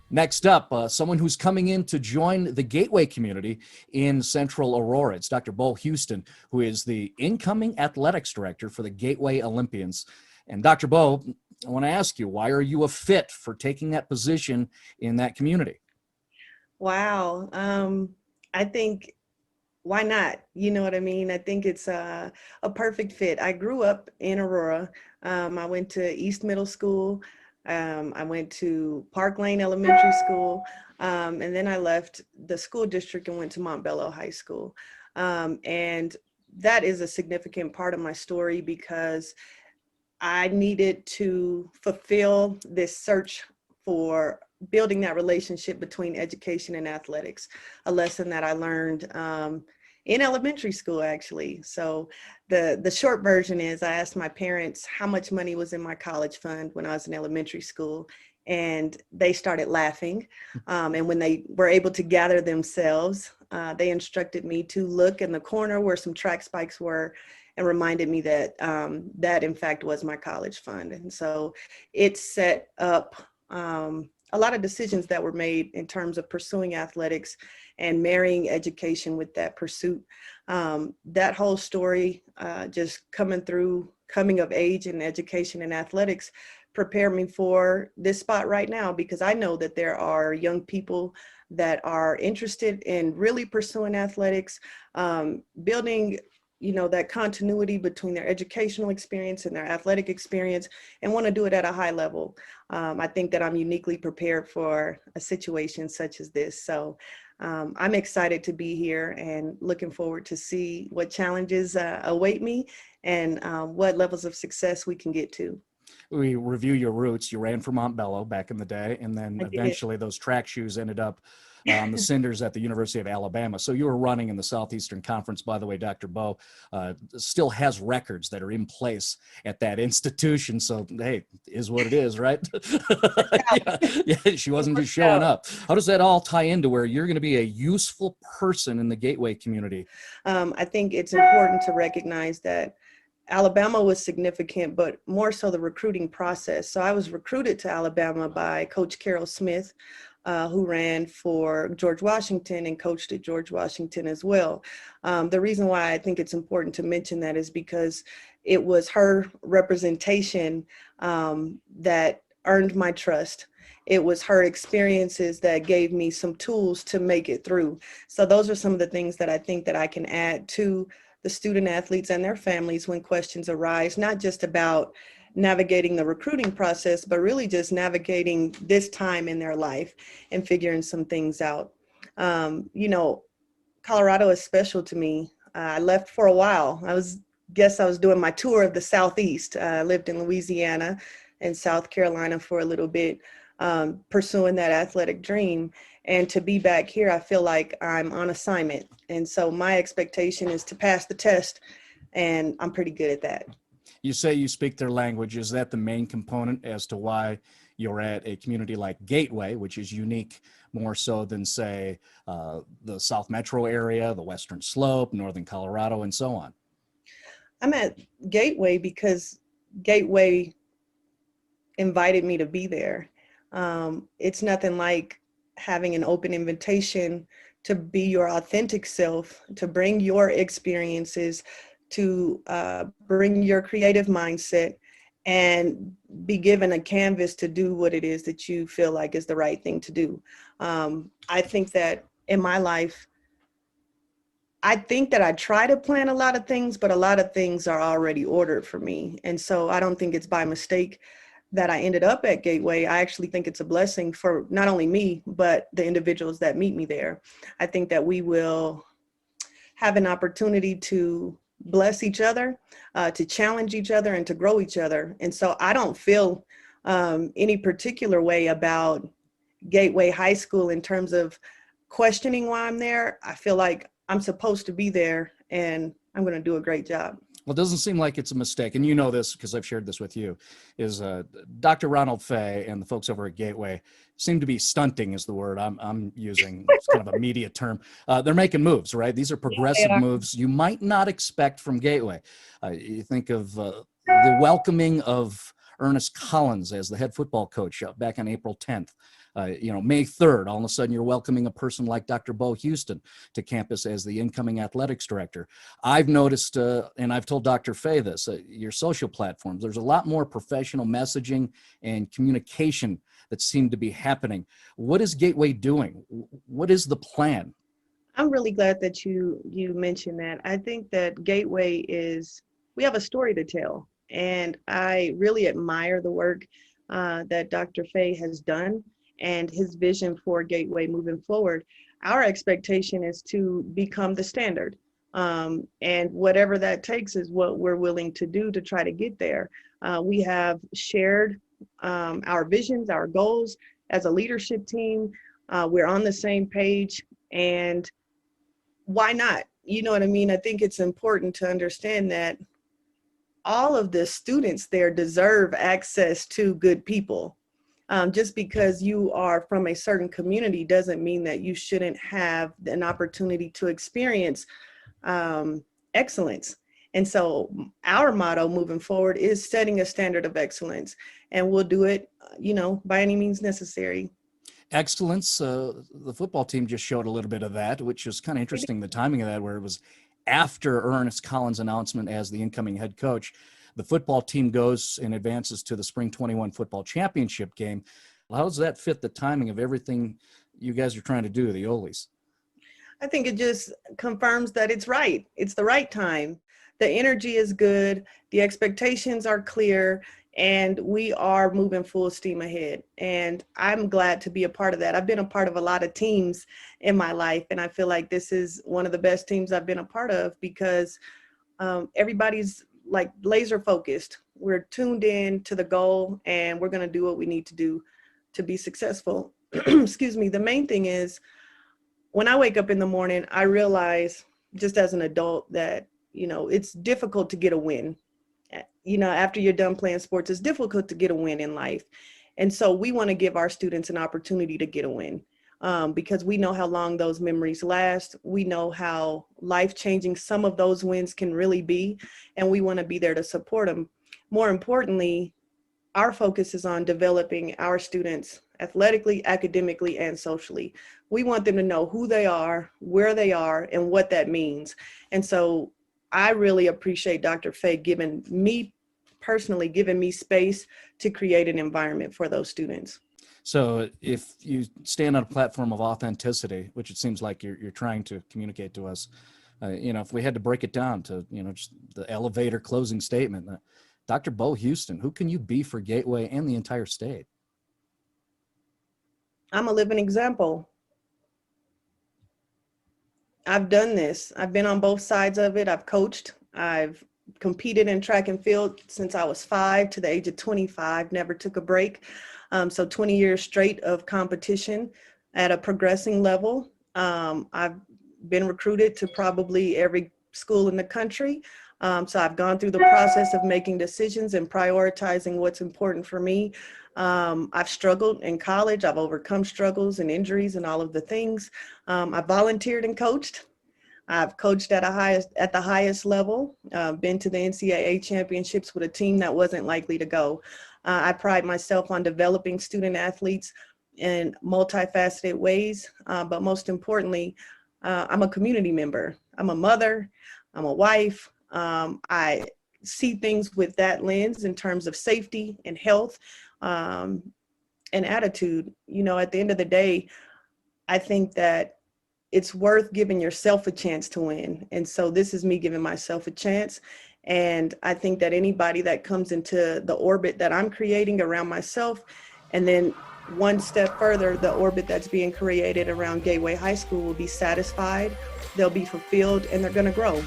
Next up, someone who's coming in to join the Gateway community in Central Aurora. It's Dr. Beau Houston, who is the incoming athletics director for the Gateway Olympians. And Dr. Beau, I want to ask you, why are you a fit for taking that position in that community? Wow. I think, why not? You know what I mean? I think it's a perfect fit. I grew up in Aurora. I went to East Middle School. I went to Park Lane Elementary School. And then I left the school district and went to Montbello High School. And that is a significant part of my story because I needed to fulfill this search for building that relationship between education and athletics, a lesson that I learned in elementary school, actually. So the short version is I asked my parents how much money was in my college fund when I was in elementary school, and they started laughing. And when they were able to gather themselves, they instructed me to look in the corner where some track spikes were and reminded me that that in fact was my college fund. And so it set up a lot of decisions that were made in terms of pursuing athletics and marrying education with that pursuit. That whole story, just coming of age in education and athletics, prepared me for this spot right now, because I know that there are young people that are interested in really pursuing athletics, building that continuity between their educational experience and their athletic experience, and want to do it at a high level. I think that I'm uniquely prepared for a situation such as this. So I'm excited to be here and looking forward to see what challenges await me and what levels of success we can get to. We review your roots. You ran for Montbello back in the day, and then I did. eventually those track shoes ended up on the cinders at the University of Alabama. So you were running in the Southeastern Conference. By the way, Dr. Beau still has records that are in place at that institution. So, hey, is what it is, right? Yeah, she wasn't just showing up. How does that all tie into where you're going to be a useful person in the Gateway community? I think it's important to recognize that Alabama was significant, but more so the recruiting process. So I was recruited to Alabama by Coach Caryl Smith, who ran for George Washington and coached at George Washington as well. The reason why I think it's important to mention that is because it was her representation that earned my trust. It was her experiences that gave me some tools to make it through. So those are some of the things that I think that I can add to the student athletes and their families when questions arise, not just about navigating the recruiting process, but really just navigating this time in their life and figuring some things out. You know, Colorado is special to me. I left for a while. I was doing my tour of the Southeast. I lived in Louisiana and South Carolina for a little bit, pursuing that athletic dream. And to be back here, I feel like I'm on assignment. And so my expectation is to pass the test, and I'm pretty good at that. You say you speak their language. Is that the main component as to why you're at a community like Gateway, which is unique more so than, say, the South Metro area, the Western Slope, Northern Colorado, and so on? I'm at Gateway because Gateway invited me to be there. It's nothing like having an open invitation to be your authentic self, to bring your experiences, to bring your creative mindset, and be given a canvas to do what it is that you feel like is the right thing to do. I think that in my life, I think that I try to plan a lot of things, but a lot of things are already ordered for me. And so I don't think it's by mistake that I ended up at Gateway. I actually think it's a blessing for not only me, but the individuals that meet me there. I think that we will have an opportunity to bless each other, to challenge each other, and to grow each other. And so I don't feel any particular way about Gateway High School in terms of questioning why I'm there. I feel like I'm supposed to be there, and I'm going to do a great job. Well, it doesn't seem like it's a mistake, and you know this because I've shared this with you, is Dr. Ronald Fay and the folks over at Gateway seem to be stunting is the word I'm using. It's kind of a media term. They're making moves, right? These are progressive moves you might not expect from Gateway. You think of the welcoming of Ernest Collins as the head football coach back on April 10th. May 3rd, all of a sudden you're welcoming a person like Dr. Beau Houston to campus as the incoming athletics director. I've noticed, and I've told Dr. Fay this, your social platforms, there's a lot more professional messaging and communication that seem to be happening. What is Gateway doing? What is the plan? I'm really glad that you mentioned that. I think that Gateway we have a story to tell. And I really admire the work that Dr. Fay has done and his vision for Gateway moving forward. Our expectation is to become the standard. And whatever that takes is what we're willing to do to try to get there. We have shared our visions, our goals as a leadership team. We're on the same page, and why not? You know what I mean? I think it's important to understand that all of the students there deserve access to good people. Just because you are from a certain community doesn't mean that you shouldn't have an opportunity to experience excellence. And so our motto moving forward is setting a standard of excellence, and we'll do it, by any means necessary. Excellence. The football team just showed a little bit of that, which is kind of interesting, the timing of that, where it was after Ernest Collins' announcement as the incoming head coach. The football team goes and advances to the Spring 21 football championship game. How does that fit the timing of everything you guys are trying to do, the Olies? I think it just confirms that it's right. It's the right time. The energy is good. The expectations are clear, and we are moving full steam ahead. And I'm glad to be a part of that. I've been a part of a lot of teams in my life, and I feel like this is one of the best teams I've been a part of because everybody's like laser focused. We're tuned in to the goal, and we're going to do what we need to do to be successful. Excuse me. The main thing is when I wake up in the morning, I realize just as an adult that, it's difficult to get a win. After you're done playing sports, it's difficult to get a win in life. And so we want to give our students an opportunity to get a win. Because we know how long those memories last. We know how life-changing some of those wins can really be, and we want to be there to support them. More importantly, our focus is on developing our students athletically, academically, and socially. We want them to know who they are, where they are, and what that means. And so I really appreciate Dr. Fay giving me space to create an environment for those students. So if you stand on a platform of authenticity, which it seems like you're trying to communicate to us, if we had to break it down to, just the elevator closing statement, Dr. Beau Houston, who can you be for Gateway and the entire state? I'm a living example. I've done this. I've been on both sides of it. I've coached. I've competed in track and field since I was 5 to the age of 25, never took a break. So 20 years straight of competition at a progressing level. I've been recruited to probably every school in the country. So I've gone through the process of making decisions and prioritizing what's important for me. I've struggled in college. I've overcome struggles and injuries and all of the things. I volunteered and coached. I've coached at the highest level, been to the NCAA championships with a team that wasn't likely to go. I pride myself on developing student athletes in multifaceted ways, but most importantly, I'm a community member. I'm a mother, I'm a wife. I see things with that lens in terms of safety and health and attitude. At the end of the day, I think that it's worth giving yourself a chance to win. And so this is me giving myself a chance. And I think that anybody that comes into the orbit that I'm creating around myself, and then one step further, the orbit that's being created around Gateway High School will be satisfied, they'll be fulfilled, and they're going to grow.